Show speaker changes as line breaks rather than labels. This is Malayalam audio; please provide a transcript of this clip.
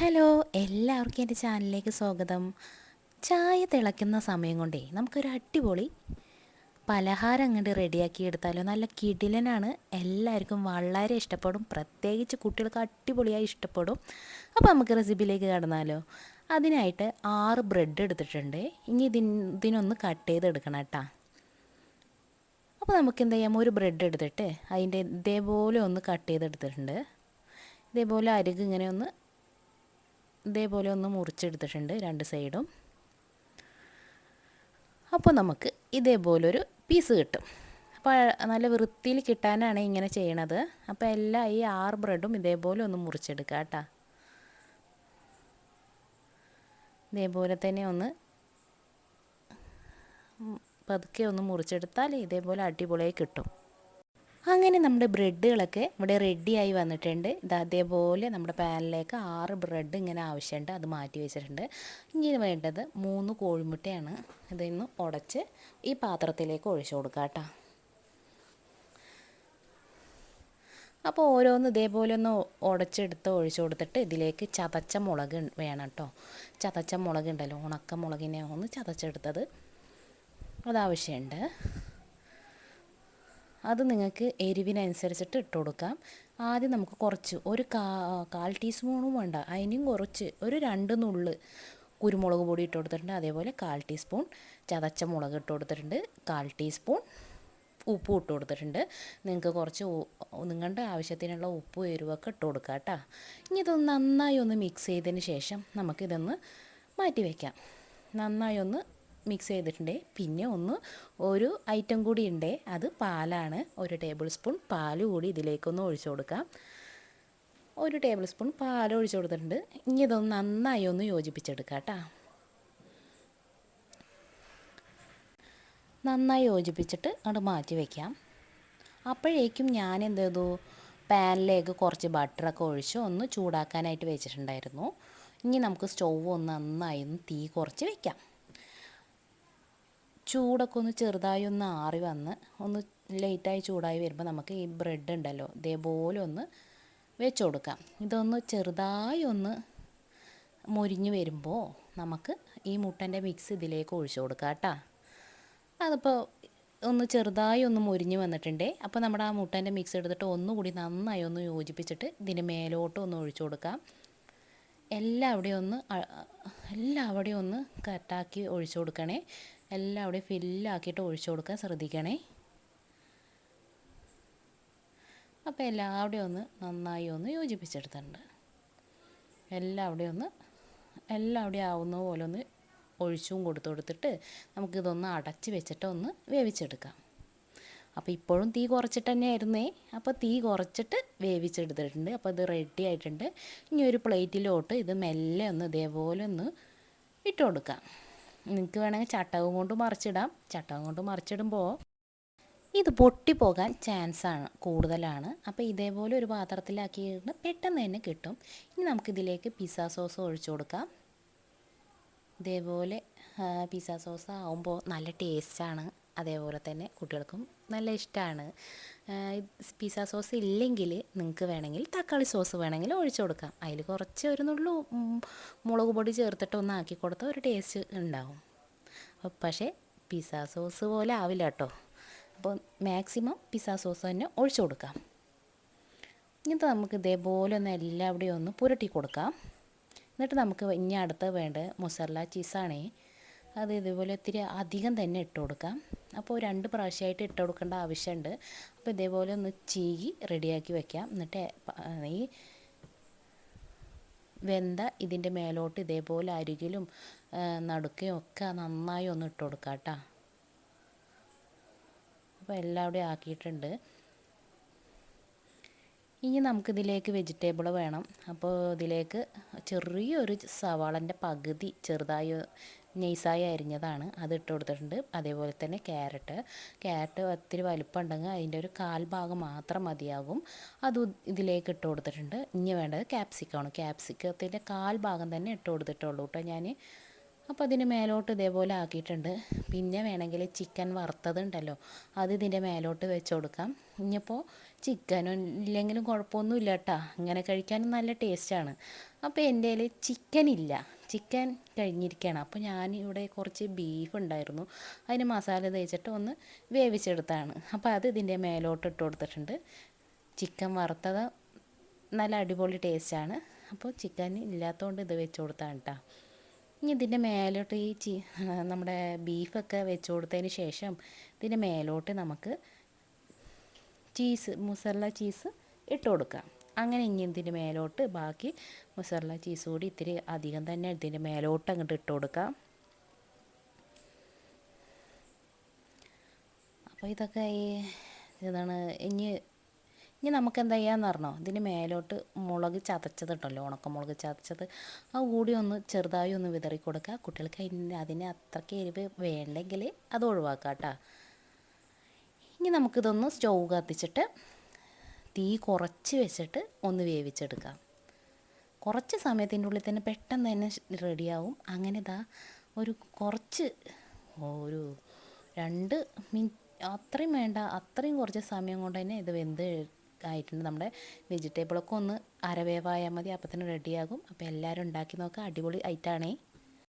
ഹലോ, എല്ലാവർക്കും എൻ്റെ ചാനലിലേക്ക് സ്വാഗതം. ചായ തിളയ്ക്കുന്ന സമയം കൊണ്ടേ നമുക്കൊരു അടിപൊളി പലഹാരം അങ്ങോട്ട് റെഡിയാക്കി എടുത്താലോ. നല്ല കിടിലനാണ്, എല്ലാവർക്കും വളരെ ഇഷ്ടപ്പെടും, പ്രത്യേകിച്ച് കുട്ടികൾക്ക് അടിപൊളിയായി ഇഷ്ടപ്പെടും. അപ്പോൾ നമുക്ക് റെസിപ്പിയിലേക്ക് കടന്നാലോ. അതിനായിട്ട് 6 ബ്രെഡ് എടുത്തിട്ടുണ്ട്. ഇനി ഇതിനൊന്ന് കട്ട് ചെയ്തെടുക്കണം കേട്ടോ. അപ്പോൾ നമുക്ക് എന്ത് ചെയ്യാം, ഒരു ബ്രെഡ് എടുത്തിട്ട് അതിൻ്റെ ഇതേപോലെ ഒന്ന് കട്ട് ചെയ്തെടുത്തിട്ടുണ്ട്. ഇതേപോലെ അരിക് ഇങ്ങനെ ഒന്ന് മുറിച്ചെടുത്തിട്ടുണ്ട് രണ്ട് സൈഡും. അപ്പോൾ നമുക്ക് ഇതേപോലൊരു പീസ് കിട്ടും. അപ്പോൾ നല്ല വൃത്തിയിൽ കിട്ടാനാണ് ഇങ്ങനെ ചെയ്യണത്. അപ്പോൾ ഈ 6 ബ്രെഡും ഇതേപോലെ ഒന്ന് മുറിച്ചെടുക്കുക കേട്ടോ. ഇതേപോലെ തന്നെ ഒന്ന് പതുക്കെ ഒന്ന് മുറിച്ചെടുത്താൽ ഇതേപോലെ അടിപൊളിയായി കിട്ടും. അങ്ങനെ നമ്മുടെ ബ്രെഡുകളൊക്കെ ഇവിടെ റെഡിയായി വന്നിട്ടുണ്ട്. അതേപോലെ നമ്മുടെ പാനിലേക്ക് 6 ബ്രെഡ് ഇങ്ങനെ ആവശ്യമുണ്ട്, അത് മാറ്റി വെച്ചിട്ടുണ്ട്. ഇനി വേണ്ടത് 3 കോഴിമുട്ടയാണ്. ഇതിന്ന് ഉടച്ച് ഈ പാത്രത്തിലേക്ക് ഒഴിച്ചു കൊടുക്കുക കേട്ടോ. അപ്പോൾ ഓരോന്ന് ഇതേപോലെ ഒന്ന് ഉടച്ചെടുത്ത് ഒഴിച്ചു കൊടുത്തിട്ട് ഇതിലേക്ക് ചതച്ച മുളക് വേണം കേട്ടോ. ചതച്ച മുളക് ഉണ്ടല്ലോ, ഉണക്ക മുളകിനെ ഒന്ന് ചതച്ചെടുത്തത് അതാവശ്യമുണ്ട്. അത് നിങ്ങൾക്ക് എരിവിനനുസരിച്ചിട്ട് ഇട്ട് കൊടുക്കാം. ആദ്യം നമുക്ക് കുറച്ച് ഒരു 1/4 ടീസ്പൂണും വേണ്ട, അതിനും കുറച്ച് ഒരു 2 നുള്ള് കുരുമുളക് പൊടി ഇട്ട് കൊടുത്തിട്ടുണ്ട്. അതേപോലെ 1/4 ടീസ്പൂൺ ചതച്ച മുളക് ഇട്ട് കൊടുത്തിട്ടുണ്ട്. 1/4 ടീസ്പൂൺ ഉപ്പും ഇട്ട് കൊടുത്തിട്ടുണ്ട്. നിങ്ങൾക്ക് കുറച്ച് നിങ്ങളുടെ ആവശ്യത്തിനുള്ള ഉപ്പും എരിവൊക്കെ ഇട്ട് കൊടുക്കുക കേട്ടോ. ഇനി ഇതൊന്ന് നന്നായി ഒന്ന് മിക്സ് ചെയ്തതിന് ശേഷം നമുക്കിതൊന്ന് മാറ്റി വയ്ക്കാം. നന്നായി ഒന്ന് മിക്സ് ചെയ്തിട്ടുണ്ട്. പിന്നെ ഒരു ഐറ്റം കൂടി ഉണ്ട്, അത് പാലാണ്. 1 ടേബിൾ സ്പൂൺ പാൽ കൂടി ഇതിലേക്കൊന്ന് ഒഴിച്ചു കൊടുക്കാം. 1 ടേബിൾ സ്പൂൺ പാൽ ഒഴിച്ചു കൊടുത്തിട്ടുണ്ട്. ഇനി ഇതൊന്ന് നന്നായി ഒന്ന് യോജിപ്പിച്ചെടുക്കാം കേട്ടോ. നന്നായി യോജിപ്പിച്ചിട്ട് അത് മാറ്റി വയ്ക്കാം. അപ്പോഴേക്കും ഞാൻ എന്ത് ചെയ്തു, പാനിലേക്ക് കുറച്ച് ബട്ടറൊക്കെ ഒഴിച്ച് ഒന്ന് ചൂടാക്കാനായിട്ട് വെച്ചിട്ടുണ്ടായിരുന്നു. ഇനി നമുക്ക് സ്റ്റൗവ് ഒന്ന് നന്നായി തീ കുറച്ച് വയ്ക്കാം. ചൂടൊക്കെ ഒന്ന് ചെറുതായി ഒന്ന് ആറി വന്ന് ഒന്ന് ലൈറ്റായി ചൂടായി വരുമ്പോൾ നമുക്ക് ഈ ബ്രെഡ് ഉണ്ടല്ലോ ഇതേപോലെ ഒന്ന് വെച്ച് കൊടുക്കാം. ഇതൊന്ന് ചെറുതായി ഒന്ന് മൊരിഞ്ഞ് വരുമ്പോൾ നമുക്ക് ഈ മുട്ടൻ്റെ മിക്സ് ഇതിലേക്ക് ഒഴിച്ചു കൊടുക്കാം കേട്ടോ. അതിപ്പോൾ ഒന്ന് ചെറുതായി ഒന്ന് മൊരിഞ്ഞ് വന്നിട്ടുണ്ട്. അപ്പോൾ നമ്മുടെ ആ മുട്ടൻ്റെ മിക്സ് എടുത്തിട്ട് ഒന്നുകൂടി നന്നായി ഒന്ന് യോജിപ്പിച്ചിട്ട് ഇതിൻ്റെ മേലോട്ട് ഒന്ന് ഒഴിച്ചു കൊടുക്കാം. എല്ലാവിടെയും ഒന്ന് കട്ടാക്കി ഒഴിച്ചു കൊടുക്കണേ. എല്ലാവിടെയും ഫില്ലാക്കിയിട്ട് ഒഴിച്ചു കൊടുക്കാൻ ശ്രദ്ധിക്കണേ. അപ്പോൾ എല്ലാവിടെയും ഒന്ന് നന്നായി ഒന്ന് യോജിപ്പിച്ചെടുത്തിട്ടുണ്ട്. എല്ലാവിടെയും ആവുന്ന പോലെ ഒന്ന് ഒഴിച്ചും കൊടുത്തിട്ട് നമുക്കിതൊന്ന് അടച്ച് വെച്ചിട്ട് ഒന്ന് വേവിച്ചെടുക്കാം. അപ്പോൾ ഇപ്പോഴും തീ കുറച്ചിട്ട് തന്നെയായിരുന്നേ. അപ്പോൾ തീ കുറച്ചിട്ട് വേവിച്ചെടുത്തിട്ടുണ്ട്. അപ്പോൾ ഇത് റെഡി ആയിട്ടുണ്ട്. ഇനി ഒരു പ്ലേറ്റിലോട്ട് ഇത് മെല്ലെ ഒന്ന് ഇതേപോലെ ഒന്ന് ഇട്ട് കൊടുക്കാം. നിങ്ങൾക്ക് വേണമെങ്കിൽ ചട്ടകം കൊണ്ട് മറിച്ചിടാം. ചട്ടകം കൊണ്ട് മറിച്ചിടുമ്പോൾ ഇത് പൊട്ടിപ്പോകാൻ കൂടുതലാണ്. അപ്പോൾ ഇതേപോലെ ഒരു പാത്രത്തിലാക്കിയിട്ട് പെട്ടെന്ന് തന്നെ കിട്ടും. ഇനി നമുക്കിതിലേക്ക് പിസ്സ സോസ് ഒഴിച്ചു കൊടുക്കാം. ഇതേപോലെ പിസ്സ സോസ് ആകുമ്പോൾ നല്ല ടേസ്റ്റാണ്. അതേപോലെ തന്നെ കുട്ടികൾക്കും നല്ല ഇഷ്ടമാണ്. പിസ്സ സോസ് ഇല്ലെങ്കിൽ നിങ്ങൾക്ക് വേണമെങ്കിൽ തക്കാളി സോസ് വേണമെങ്കിൽ ഒഴിച്ചു കൊടുക്കാം. അതിൽ കുറച്ച് ഒരു നുള്ളു മുളക് പൊടി ചേർത്തിട്ട് ഒന്ന് ആക്കി കൊടുത്താൽ ഒരു ടേസ്റ്റ് ഉണ്ടാവും. പക്ഷേ പിസ്സ സോസ് പോലെ ആവില്ല കേട്ടോ. അപ്പോൾ മാക്സിമം പിസ്സ സോസ് തന്നെ ഒഴിച്ചു കൊടുക്കാം. ഇങ്ങനത്തെ നമുക്ക് ഇതേപോലെ ഒന്ന് എല്ലാവിടെയും ഒന്ന് പുരട്ടി കൊടുക്കാം. എന്നിട്ട് നമുക്ക് ഇനി അടുത്ത് വേണ്ടത് മൊസറല്ല ചീസാണേ. അത് ഇതേപോലെ ഇത്തിരി അധികം തന്നെ ഇട്ട് കൊടുക്കാം. അപ്പോൾ 2 പ്രാവശ്യമായിട്ട് ഇട്ട് കൊടുക്കേണ്ട ആവശ്യമുണ്ട്. അപ്പോൾ ഇതേപോലെ ഒന്ന് ചീകി റെഡിയാക്കി വയ്ക്കാം. എന്നിട്ട് ഈ ഇതിൻ്റെ മേലോട്ട് ഇതേപോലെ അരികിലും നടുക്കയും ഒക്കെ നന്നായി ഒന്ന് ഇട്ട് കൊടുക്കാം കേട്ടോ. അപ്പോൾ എല്ലാവിടെയും ആക്കിയിട്ടുണ്ട്. ഇനി നമുക്കിതിലേക്ക് വെജിറ്റബിൾ വേണം. അപ്പോൾ ഇതിലേക്ക് ചെറിയൊരു സവാളൻ്റെ പകുതി ചെറുതായി നൈസായി അരിഞ്ഞതാണ്, അത് ഇട്ട് കൊടുത്തിട്ടുണ്ട്. അതേപോലെ തന്നെ ക്യാരറ്റ് ഒത്തിരി വലുപ്പം ഉണ്ടെങ്കിൽ അതിൻ്റെ ഒരു 1/4 ഭാഗം മാത്രം മതിയാകും, അത് ഇതിലേക്ക് ഇട്ട് കൊടുത്തിട്ടുണ്ട്. ഇനി വേണ്ടത് ക്യാപ്സിക്കത്തിൻ്റെ 1/4 ഭാഗം തന്നെ ഇട്ട് കൊടുത്തിട്ടുള്ളൂ കേട്ടോ ഞാൻ. അപ്പോൾ അതിന് മേലോട്ട് ഇതേപോലെ ആക്കിയിട്ടുണ്ട്. പിന്നെ വേണമെങ്കിൽ ചിക്കൻ വറുത്തതുണ്ടല്ലോ, അത് ഇതിൻ്റെ മേലോട്ട് വെച്ച് കൊടുക്കാം. ഇനിയിപ്പോൾ ചിക്കനും ഇല്ലെങ്കിലും കുഴപ്പമൊന്നുമില്ല കേട്ടോ, ഇങ്ങനെ കഴിക്കാനും നല്ല ടേസ്റ്റാണ്. അപ്പോൾ എൻ്റെ കയ്യിൽ ചിക്കൻ ഇല്ല, ചിക്കൻ കഴിഞ്ഞിരിക്കുകയാണ്. അപ്പോൾ ഞാൻ ഇവിടെ കുറച്ച് ബീഫ് ഉണ്ടായിരുന്നു, അതിന് മസാല തേച്ചിട്ട് ഒന്ന് വേവിച്ചെടുത്താണ്. അപ്പോൾ അത് ഇതിൻ്റെ മേലോട്ട് ഇട്ട് കൊടുത്തിട്ടുണ്ട്. ചിക്കൻ വറുത്തത് നല്ല അടിപൊളി ടേസ്റ്റാണ്. അപ്പോൾ ചിക്കൻ ഇല്ലാത്തതുകൊണ്ട് ഇത് വെച്ച് കൊടുത്താണ് കേട്ടോ. ഇനി ഇതിൻ്റെ മേലോട്ട് നമ്മുടെ ബീഫൊക്കെ വെച്ച് കൊടുത്തതിന് ശേഷം ഇതിൻ്റെ മേലോട്ട് നമുക്ക് മുസറല്ല ചീസ് ഇട്ട് കൊടുക്കാം. അങ്ങനെ ഇനി ഇതിൻ്റെ മേലോട്ട് ബാക്കി മുസറല്ല ചീസ് കൂടി ഇത്തിരി അധികം തന്നെ ഇതിൻ്റെ മേലോട്ട് അങ്ങോട്ട് ഇട്ട് കൊടുക്കാം. അപ്പോൾ ഇതൊക്കെ ഇതാണ്. ഇനി നമുക്ക് എന്താ ചെയ്യാന്ന് പറഞ്ഞോ, ഇതിന് മേലോട്ട് മുളക് ചതച്ചത് ഉണ്ടല്ലോ, ഉണക്കമുളക് ചതച്ചത്, ആ കൂടി ഒന്ന് ചെറുതായി ഒന്ന് വിതറി കൊടുക്കുക. കുട്ടികൾക്ക് അതിന് അത്രയ്ക്ക് എരിവ് വേണ്ടെങ്കിൽ അത് ഒഴിവാക്കാം കേട്ടോ. ഇനി നമുക്കിതൊന്ന് സ്റ്റൗ കത്തിച്ചിട്ട് തീ കുറച്ച് വെച്ചിട്ട് ഒന്ന് വേവിച്ചെടുക്കാം. കുറച്ച് സമയത്തിൻ്റെ ഉള്ളിൽ തന്നെ പെട്ടെന്ന് തന്നെ റെഡിയാവും. അങ്ങനെ ഒരു 2 മിനിറ്റ് അത്രയും വേണ്ട, അത്രയും കുറച്ച് സമയം കൊണ്ട് തന്നെ ഇത് വെന്ത് ആയിട്ടുണ്ട്. നമ്മുടെ വെജിറ്റബിളൊക്കെ ഒന്ന് അരവേവായാൽ മതി, അപ്പോൾ തന്നെ റെഡിയാകും. അപ്പോൾ എല്ലാവരും ഉണ്ടാക്കി നോക്കുക, അടിപൊളി ഐറ്റാണേ.